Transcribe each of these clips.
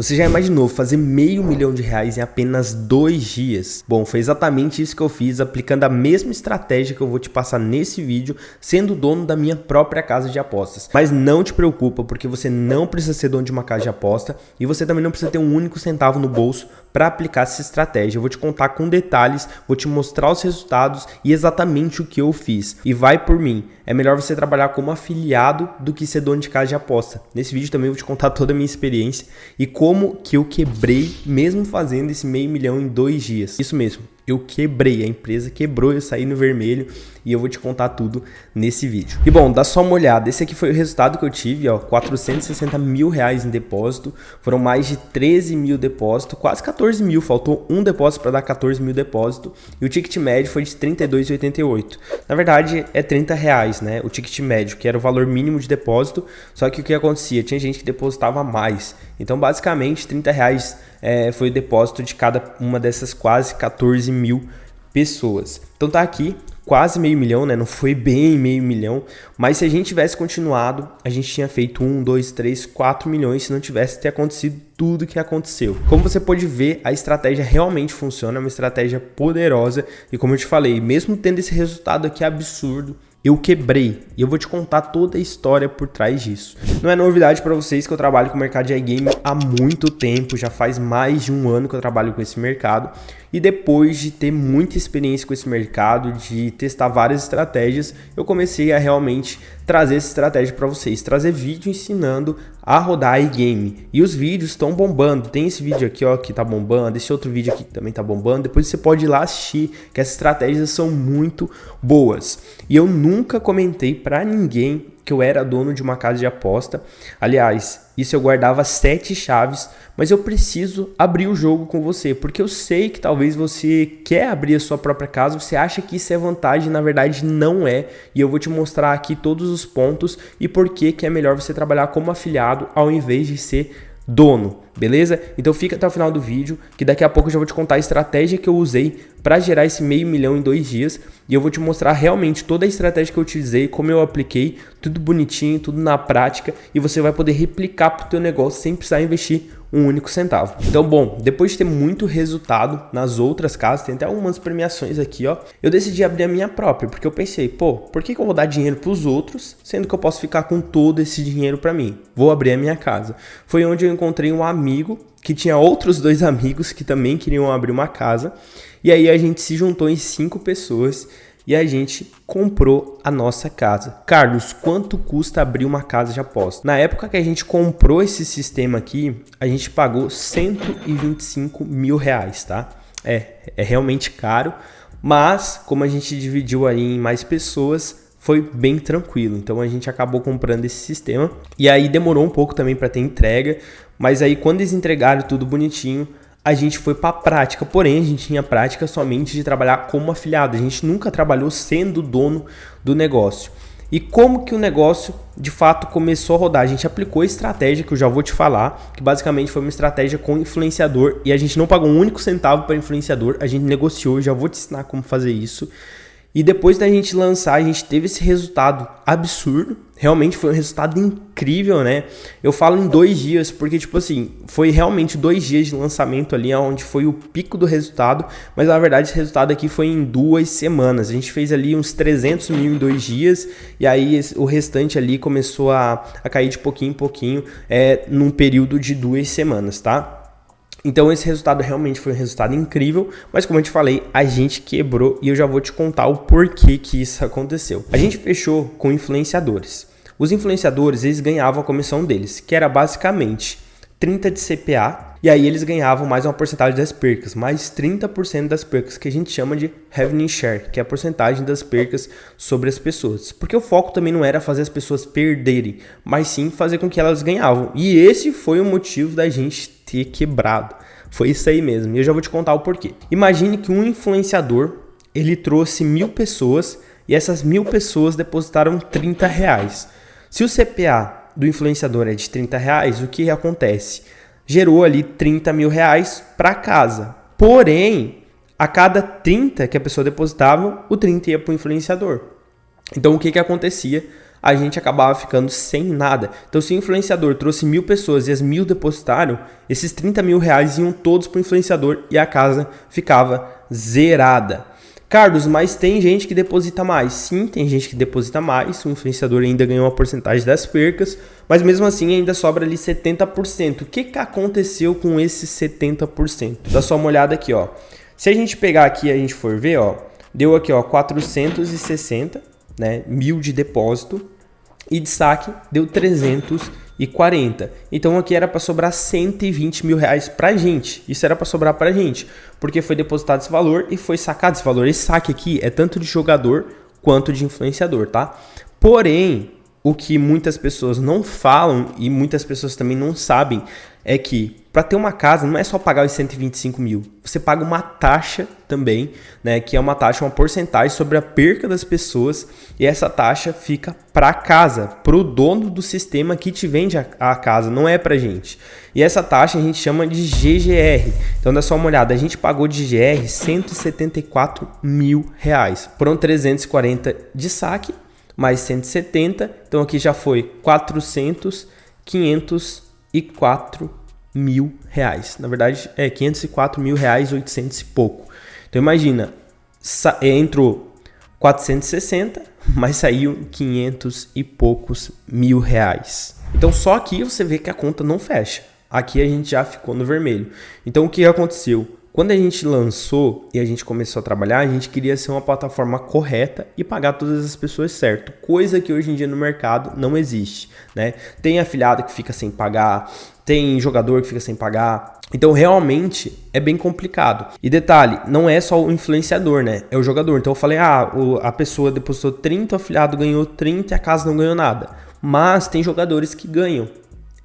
Você já imaginou fazer R$500 mil em apenas 2 dias? Bom, foi exatamente isso que eu fiz, aplicando a mesma estratégia que eu vou te passar nesse vídeo, sendo dono da minha própria casa de apostas. Mas não te preocupa, porque você não precisa ser dono de uma casa de aposta e você também não precisa ter um único centavo no bolso para aplicar essa estratégia. Eu vou te contar com detalhes, vou te mostrar os resultados e exatamente o que eu fiz. E vai por mim, é melhor você trabalhar como afiliado do que ser dono de casa de aposta. Nesse vídeo também eu vou te contar toda a minha experiência e como que eu quebrei mesmo fazendo esse R$500 mil em 2 dias. Isso mesmo, eu quebrei, a empresa quebrou, eu saí no vermelho e eu vou te contar tudo nesse vídeo. E bom, dá só uma olhada, esse aqui foi o resultado que eu tive, ó, R$460 mil em depósito, foram mais de 13 mil depósitos, quase 14 mil, faltou um depósito para dar 14 mil depósito e o ticket médio foi de R$ 32,88. Na verdade é R$30, né, o ticket médio, que era o valor mínimo de depósito, só que o que acontecia? Tinha gente que depositava mais, então basicamente R$30 foi o depósito de cada uma dessas quase 14 mil pessoas. Então tá aqui, quase R$500 mil, né? Não foi bem R$500 mil, mas se a gente tivesse continuado, a gente tinha feito 1, 2, 3, 4 milhões se não tivesse ter acontecido tudo que aconteceu. Como você pode ver, a estratégia realmente funciona, é uma estratégia poderosa e como eu te falei, mesmo tendo esse resultado aqui absurdo, eu quebrei e eu vou te contar toda a história por trás disso. Não é novidade para vocês que eu trabalho com o mercado de iGame há muito tempo, já faz mais de 1 ano que eu trabalho com esse mercado e depois de ter muita experiência com esse mercado, de testar várias estratégias, eu comecei a realmente trazer essa estratégia para vocês, trazer vídeo ensinando a rodar iGame. E os vídeos estão bombando, tem esse vídeo aqui ó, que tá bombando, esse outro vídeo aqui que também tá bombando, depois você pode ir lá assistir, que essas estratégias são muito boas. E eu nunca comentei para ninguém que eu era dono de uma casa de aposta. Aliás, isso eu guardava 7 chaves, mas eu preciso abrir o jogo com você, porque eu sei que talvez você quer abrir a sua própria casa, você acha que isso é vantagem, na verdade não é, e eu vou te mostrar aqui todos os pontos e por que é melhor você trabalhar como afiliado ao invés de ser dono, beleza? Então fica até o final do vídeo, que daqui a pouco eu já vou te contar a estratégia que eu usei para gerar esse R$500 mil em 2 dias e eu vou te mostrar realmente toda a estratégia que eu utilizei, como eu apliquei, tudo bonitinho, tudo na prática e você vai poder replicar para o teu negócio sem precisar investir um único centavo. Então, bom, depois de ter muito resultado nas outras casas, tem até algumas premiações aqui, ó, eu decidi abrir a minha própria, porque eu pensei, pô, por que eu vou dar dinheiro para os outros, sendo que eu posso ficar com todo esse dinheiro para mim? Vou abrir a minha casa. Foi onde eu encontrei um amigo que tinha outros 2 amigos que também queriam abrir uma casa, e aí a gente se juntou em 5 pessoas e a gente comprou a nossa casa. Carlos, quanto custa abrir uma casa de aposta? Na época que a gente comprou esse sistema aqui, a gente pagou R$125 mil, tá? É realmente caro, mas como a gente dividiu aí em mais pessoas, foi bem tranquilo. Então a gente acabou comprando esse sistema e aí demorou um pouco também para ter entrega, mas aí quando eles entregaram tudo bonitinho, a gente foi para a prática, porém a gente tinha prática somente de trabalhar como afiliado, a gente nunca trabalhou sendo dono do negócio. E como que o negócio de fato começou a rodar? A gente aplicou a estratégia que eu já vou te falar, que basicamente foi uma estratégia com influenciador e a gente não pagou um único centavo para influenciador, a gente negociou, já vou te ensinar como fazer isso. E depois da gente lançar, a gente teve esse resultado absurdo, realmente foi um resultado incrível, né? Eu falo em 2 dias, porque tipo assim, foi realmente 2 dias de lançamento ali, onde foi o pico do resultado, mas na verdade esse resultado aqui foi em 2 semanas, a gente fez ali uns 300 mil em 2 dias, e aí o restante ali começou a cair de pouquinho em pouquinho, num período de 2 semanas, tá? Então esse resultado realmente foi um resultado incrível, mas como eu te falei, a gente quebrou e eu já vou te contar o porquê que isso aconteceu. A gente fechou com influenciadores. Os influenciadores, eles ganhavam a comissão deles, que era basicamente 30 de CPA, e aí eles ganhavam mais uma porcentagem das percas, mais 30% das percas, que a gente chama de revenue share, que é a porcentagem das percas sobre as pessoas. Porque o foco também não era fazer as pessoas perderem, mas sim fazer com que elas ganhavam. E esse foi o motivo da gente ter quebrado. Foi isso aí mesmo, e eu já vou te contar o porquê. Imagine que um influenciador, ele trouxe 1.000 pessoas, e essas 1.000 pessoas depositaram R$30. Se o CPA do influenciador é de R$30, o que acontece? Gerou ali R$30 mil para casa. Porém, a cada 30 que a pessoa depositava, o 30 ia para o influenciador. Então, o que acontecia? a gente acabava ficando sem nada. Então se o influenciador trouxe 1.000 pessoas e as 1.000 depositaram, esses 30 mil reais iam todos para o influenciador e a casa ficava zerada. Carlos, mas tem gente que deposita mais. Sim, tem gente que deposita mais, o influenciador ainda ganhou uma porcentagem das percas, mas mesmo assim ainda sobra ali 70%. O que aconteceu com esses 70%? Dá só uma olhada aqui, ó. Se a gente pegar aqui e a gente for ver, ó, deu aqui, ó, 460, né, mil de depósito e de saque deu 340. Então aqui era para sobrar 120 mil reais pra gente. Isso era para sobrar pra gente, porque foi depositado esse valor e foi sacado esse valor. Esse saque aqui é tanto de jogador quanto de influenciador, tá? Porém, o que muitas pessoas não falam e muitas pessoas também não sabem é que para ter uma casa não é só pagar os 125 mil, você paga uma taxa também, né, que é uma taxa, uma porcentagem sobre a perca das pessoas, e essa taxa fica para casa, para o dono do sistema que te vende a casa, não é para gente. E essa taxa a gente chama de GGR. Então dá só uma olhada, a gente pagou de GGR 174 mil reais, foram 340 de saque, mais 170, então aqui já foi 504 mil reais. Na verdade, 504 mil reais, 800 e pouco. Então imagina, entrou 460, mas saiu 500 e poucos mil reais. Então só aqui você vê que a conta não fecha. Aqui a gente já ficou no vermelho. Então o que aconteceu? Quando a gente lançou e a gente começou a trabalhar, a gente queria ser uma plataforma correta e pagar todas as pessoas certo, coisa que hoje em dia no mercado não existe, né? Tem afiliado que fica sem pagar, tem jogador que fica sem pagar, então realmente é bem complicado. E detalhe, não é só o influenciador, né? É o jogador. Então eu falei, a pessoa depositou 30, o afiliado ganhou 30 e a casa não ganhou nada. Mas tem jogadores que ganham.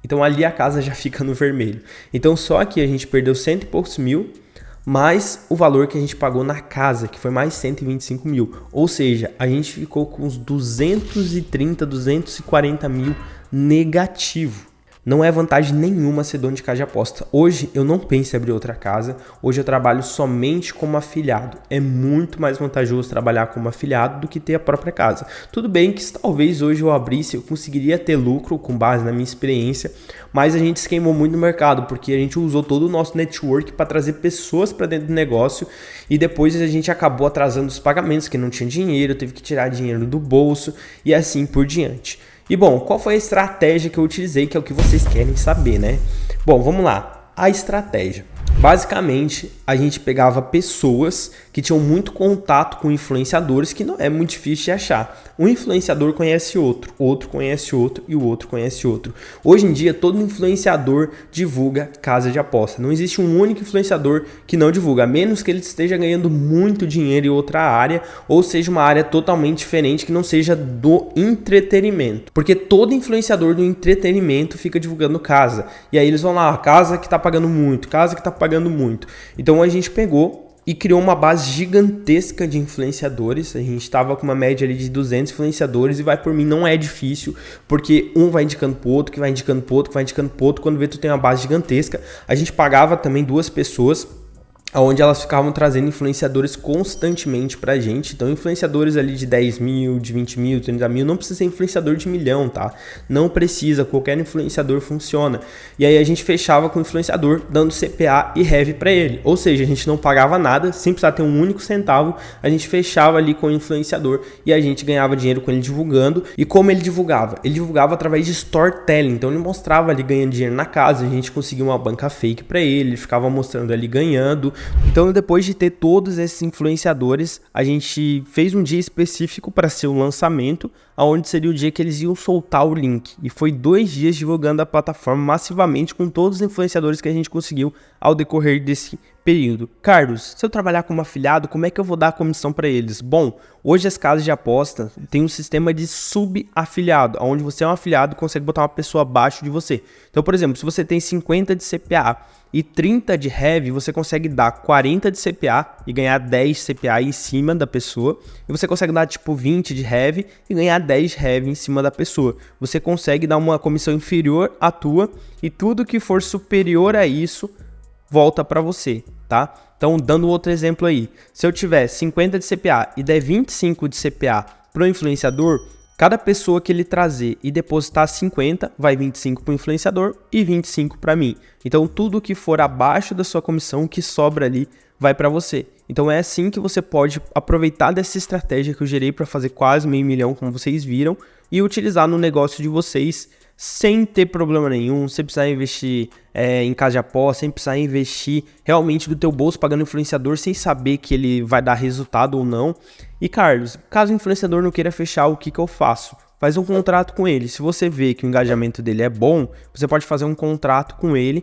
Então ali a casa já fica no vermelho. Então só aqui a gente perdeu 100 e poucos mil, mais o valor que a gente pagou na casa, que foi mais 125 mil. Ou seja, a gente ficou com uns 230, 240 mil negativo. Não é vantagem nenhuma ser dono de casa de aposta. Hoje eu não penso em abrir outra casa. Hoje eu trabalho somente como afiliado. É muito mais vantajoso trabalhar como afiliado do que ter a própria casa. Tudo bem que talvez hoje eu abrisse, eu conseguiria ter lucro com base na minha experiência, mas a gente se queimou muito no mercado, porque a gente usou todo o nosso network para trazer pessoas para dentro do negócio e depois a gente acabou atrasando os pagamentos, que não tinha dinheiro, teve que tirar dinheiro do bolso e assim por diante. E bom, qual foi a estratégia que eu utilizei, que é o que vocês querem saber, né? Bom, vamos lá. A estratégia. Basicamente, a gente pegava pessoas que tinham muito contato com influenciadores, que não é muito difícil de achar. Um influenciador conhece outro, outro conhece outro e o outro conhece outro. Hoje em dia, todo influenciador divulga casa de aposta. Não existe um único influenciador que não divulga, a menos que ele esteja ganhando muito dinheiro em outra área, ou seja, uma área totalmente diferente que não seja do entretenimento. Porque todo influenciador do entretenimento fica divulgando casa. E aí eles vão lá, casa que tá pagando muito, casa que tá pagando muito. Então a gente pegou e criou uma base gigantesca de influenciadores. A gente estava com uma média ali de 200 influenciadores e vai por mim, não é difícil, porque um vai indicando pro outro, que vai indicando pro outro, que vai indicando pro outro. Quando vê, tu tem uma base gigantesca. A gente pagava também 2 pessoas, onde elas ficavam trazendo influenciadores constantemente pra gente. Então influenciadores ali de 10 mil, de 20 mil, 30 mil, não precisa ser influenciador de 1 milhão, tá? Não precisa, qualquer influenciador funciona. E aí a gente fechava com o influenciador dando CPA e REV pra ele. Ou seja, a gente não pagava nada, sem precisar ter um único centavo, a gente fechava ali com o influenciador e a gente ganhava dinheiro com ele divulgando. E como ele divulgava? Ele divulgava através de storytelling. Então ele mostrava ali ganhando dinheiro na casa, a gente conseguia uma banca fake pra ele, ele ficava mostrando ali ganhando. Então, depois de ter todos esses influenciadores, a gente fez um dia específico para ser o lançamento, onde seria o dia que eles iam soltar o link. E foi 2 dias divulgando a plataforma massivamente com todos os influenciadores que a gente conseguiu ao decorrer desse período. Carlos, se eu trabalhar como afiliado, como é que eu vou dar a comissão para eles? Bom, hoje as casas de aposta têm um sistema de sub-afiliado, onde você é um afiliado e consegue botar uma pessoa abaixo de você. Então, por exemplo, se você tem 50 de CPA e 30 de REV, você consegue dar 40 de CPA e ganhar 10 CPA em cima da pessoa. E você consegue dar tipo 20 de REV e ganhar 10 REV em cima da pessoa. Você consegue dar uma comissão inferior à tua e tudo que for superior a isso volta para você, tá? Então, dando outro exemplo aí, se eu tiver 50 de CPA e der 25 de CPA pro influenciador, Cada pessoa que ele trazer e depositar 50, vai 25 para o influenciador e 25 para mim. Então tudo que for abaixo da sua comissão, o que sobra ali, vai para você. Então é assim que você pode aproveitar dessa estratégia que eu gerei para fazer quase meio milhão, como vocês viram, e utilizar no negócio de vocês sem ter problema nenhum, sem precisar investir em casa de aposta, sem precisar investir realmente do teu bolso pagando influenciador sem saber que ele vai dar resultado ou não. E Carlos, caso o influenciador não queira fechar, o que eu faço? Faz um contrato com ele. Se você vê que o engajamento dele é bom, você pode fazer um contrato com ele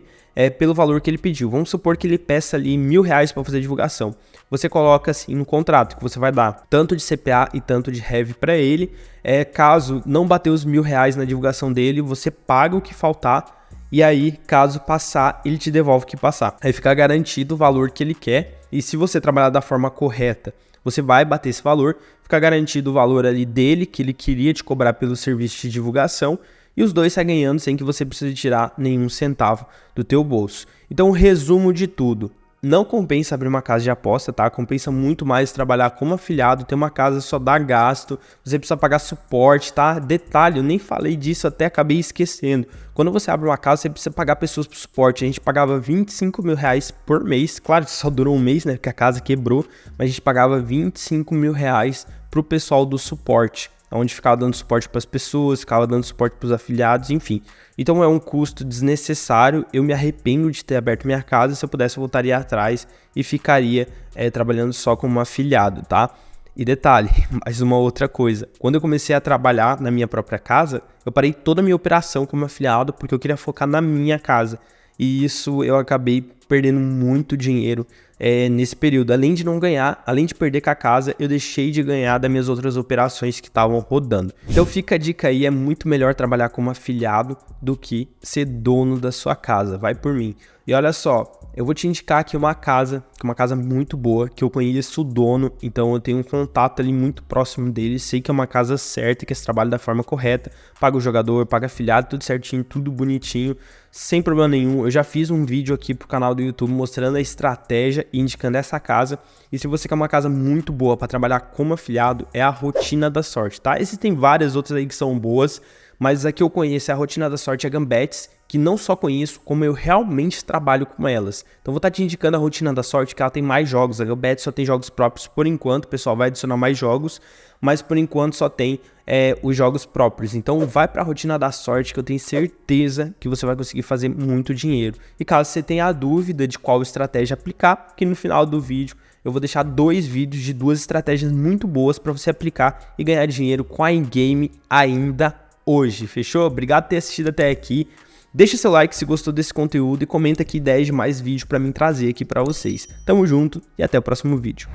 pelo valor que ele pediu. Vamos supor que ele peça ali R$1.000 para fazer divulgação. Você coloca assim no contrato que você vai dar tanto de CPA e tanto de Heavy para ele. Caso não bater os R$1.000 na divulgação dele, você paga o que faltar. E aí, caso passar, ele te devolve o que passar. Aí fica garantido o valor que ele quer. E se você trabalhar da forma correta, você vai bater esse valor. Fica garantido o valor ali dele, que ele queria te cobrar pelo serviço de divulgação. E os dois saem ganhando sem que você precise tirar nenhum centavo do teu bolso. Então, resumo de tudo. Não compensa abrir uma casa de aposta, tá? Compensa muito mais trabalhar como afiliado, ter uma casa só dá gasto, você precisa pagar suporte, tá? Detalhe, eu nem falei disso, até acabei esquecendo. Quando você abre uma casa, você precisa pagar pessoas por suporte. A gente pagava R$25.000 por mês, claro que só durou um mês, né? Porque a casa quebrou, mas a gente pagava R$25.000 pro pessoal do suporte, onde ficava dando suporte para as pessoas, ficava dando suporte para os afiliados, enfim. Então é um custo desnecessário, eu me arrependo de ter aberto minha casa, se eu pudesse eu voltaria atrás e ficaria trabalhando só como afiliado, tá? E detalhe, mais uma outra coisa, quando eu comecei a trabalhar na minha própria casa, eu parei toda a minha operação como afiliado porque eu queria focar na minha casa. E isso eu acabei perdendo muito dinheiro nesse período. Além de não ganhar, além de perder com a casa, eu deixei de ganhar das minhas outras operações que estavam rodando. Então fica a dica aí, é muito melhor trabalhar como afiliado do que ser dono da sua casa. Vai por mim. E olha só, eu vou te indicar aqui uma casa muito boa, que eu conheço o dono, então eu tenho um contato ali muito próximo dele, sei que é uma casa certa, que esse trabalho da forma correta, paga o jogador, paga afiliado, tudo certinho, tudo bonitinho, sem problema nenhum. Eu já fiz um vídeo aqui pro canal do YouTube mostrando a estratégia e indicando essa casa, e se você quer uma casa muito boa para trabalhar como afiliado, é a Rotina da Sorte, tá? Existem várias outras aí que são boas, mas a que eu conheço é a Rotina da Sorte, a Gambets, que não só conheço, como eu realmente trabalho com elas. Então vou estar te indicando a Rotina da Sorte, que ela tem mais jogos. A Gambets só tem jogos próprios por enquanto, o pessoal vai adicionar mais jogos, mas por enquanto só tem os jogos próprios. Então vai para a Rotina da Sorte, que eu tenho certeza que você vai conseguir fazer muito dinheiro. E caso você tenha a dúvida de qual estratégia aplicar, que no final do vídeo eu vou deixar 2 vídeos de 2 estratégias muito boas para você aplicar e ganhar dinheiro com a in-game ainda hoje, fechou? Obrigado por ter assistido até aqui. Deixa seu like se gostou desse conteúdo e comenta aqui ideias de mais vídeo para mim trazer aqui para vocês. Tamo junto e até o próximo vídeo.